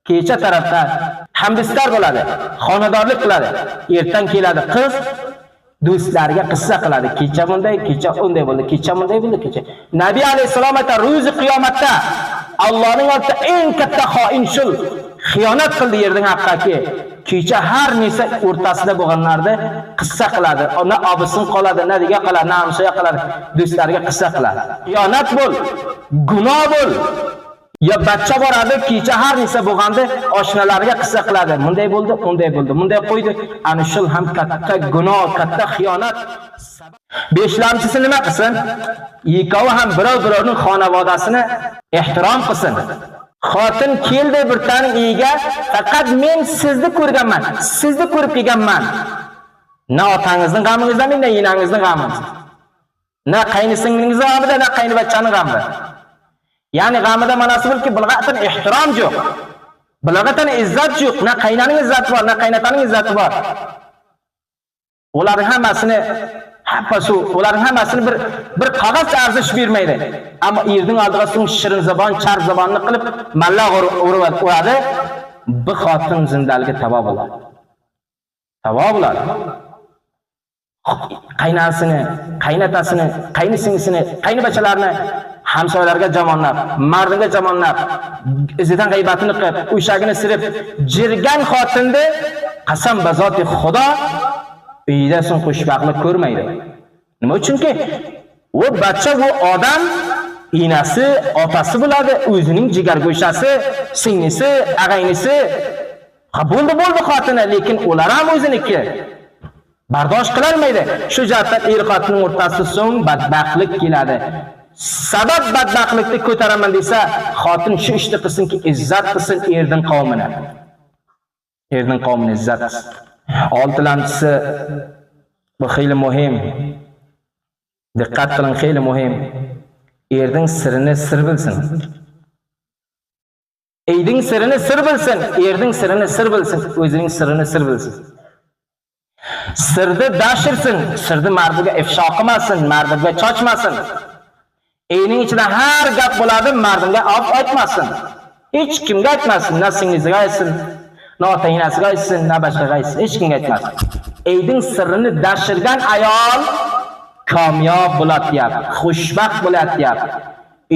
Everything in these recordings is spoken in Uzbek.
kecha tarafda hamdistar bo'ladi, xonadorlik qiladi. Ertan keladi qiz do'stlariga qissa qiladi. Kecha bunday, kecha unday bo'ldi, kecha bunday bo'ldi, kecha. Nabiy alayhisalom aytadi, ro'zi qiyomatda Allohning oldida eng katta xoin shul. Xiyonat qildi yerning haqqaki. Kecha har nesa o'rtasida bo'lganlarda qissa qiladi. Ona obisin qoladi, nadiga qiladi, namshoya qiladi, do'stlariga qissa qiladi. Xiyonat bo'l, gunoh bo'l. Ya bachcha boradi, kecha har nesa bo'lganda oshnalariga qissa qiladi. Bunday bo'ldi, unday bo'ldi, bunday qo'ydi. Ana shul ham katta gunoh, katta xiyonat. Beshlamchisi nima qilsin? Ikkovi ham birov-birovning xonavodasini ehtirom qilsin. Xotin keldi bir taning uyiga, faqat men sizni ko'rganman, sizni ko'rib kelganman. Na otangizning g'amingizdan, na enangizning g'amingizdan. Na qaynisingizning g'amida, na qaynivachchaning g'amida. Ya'ni g'amida manasi bilki, bilg'atan ehtirom yo'q. Bilg'atan izzat yo'q, na qaynaning izzati bor, na qaynataning izzati bor. Ularning hammasini ularning hammasini bir qog'oz arzish bermaydi. Ammo erning oldiga so'ng shirin zabon, char zabonni qilib malla uradi. Bu xotin zindalga tavo bo'ladi. Tavo bo'ladi. Qaynasini, qaynatasini, qaynisingisini, qaynibachalarini hamsoyalarga jamonlab, mardinga jamonlab, izidan g'aybatini qilib, o'shagini sirib, jirgan xotinni qasam bazoti Xudo uyida so'ng xushvaqtlik ko'rmaydi. Nima uchunki u bachcha bu odam enasi, otasi bo'ladi, o'zining jigargo'shasi, singlisi, ag'aynisi. Bo'ldi xotini, lekin ular ham o'ziniki. Bardosh qilolmaydi. Shu jihatdan er xotinning o'rtasida so'ng badbaxtlik keladi. Sabab badbaxtlikni ko'taraman desa, xotin shu ishni qilsinki, izzat qilsin erning qavmini. Erning qavmini izzat qilsin. Oltilamchisi bu xeyli muhim. Diqqat qiling, xeyli muhim. Erning sirini sir bilsin. Eyning sirini sir bilsin, erning sirini sir bilsin, o'zining sirini sir bilsin. Sirni dashirsin, sirni mardiga ifsho qilmasin, mardiga chochmasin. Eyning ichida har gap bo'ladi, mardimga aytmasin. Hech kimga aytmasin, na singlisiga aytsin, na ota-onasiga aytsin, na boshqaga aytsin, hech kimga aytmasin. Eyning sirrini dashirgan ayol kamyob bo'ladi, xushbaxt bo'ladi,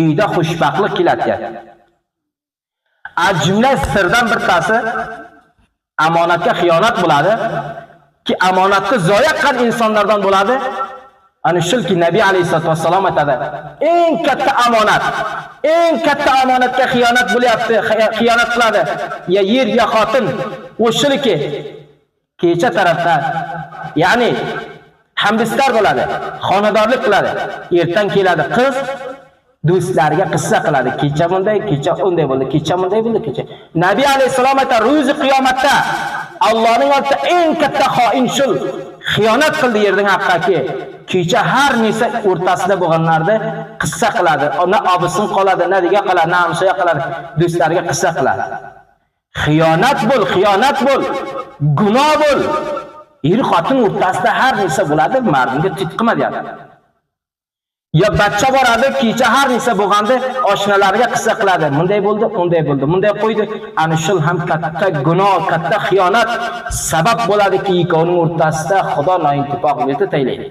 uyda xushbaxtlik keladi. Jumla sirdan bittasi amonatga xiyonat bo'ladi ki amonatni zoya qilgan insonlardan bo'ladi. Ana shulki Nabiy alayhisolatu vasallam aytadi, eng katta omonatga xiyonat bo'lyapti, xiyonat qiladi. Ya yer ya xotin. O'shilki kecha tarafda, ya'ni hamdistar bo'ladi, xonadorlik qiladi. Ertan keladi qiz do'stlariga qissa qiladi. Kecha bunday, kecha unday bo'ldi, kecha bunday bo'ldi, kecha. Nabiy alayhisalom aytadi, ro'zi qiyomatda Allohning oldida eng katta xoin shul. Xiyonat qildi yerning haqqaki. Kecha har nesa o'rtasida bo'lganlarda qissa qiladi. Na obisin qoladi, na diga qiladi, na hamsoya qiladi, do'stlariga qissa qiladi. Xiyonat bo'l, gunoh bo'l. Er xotin o'rtasida har nesa bo'ladi, mardinga tutqima deyapti. Ya bachcha boradi, kecha har nesa bo'lganda oshnalariga qissa qiladi. Bunday bo'ldi, unday bo'ldi, bunday qo'ydi. Ana shul ham katta gunoh, katta xiyonat sabab bo'ladiki, ikkovining o'rtasida Xudo nointifoq yo'lda taylaydi.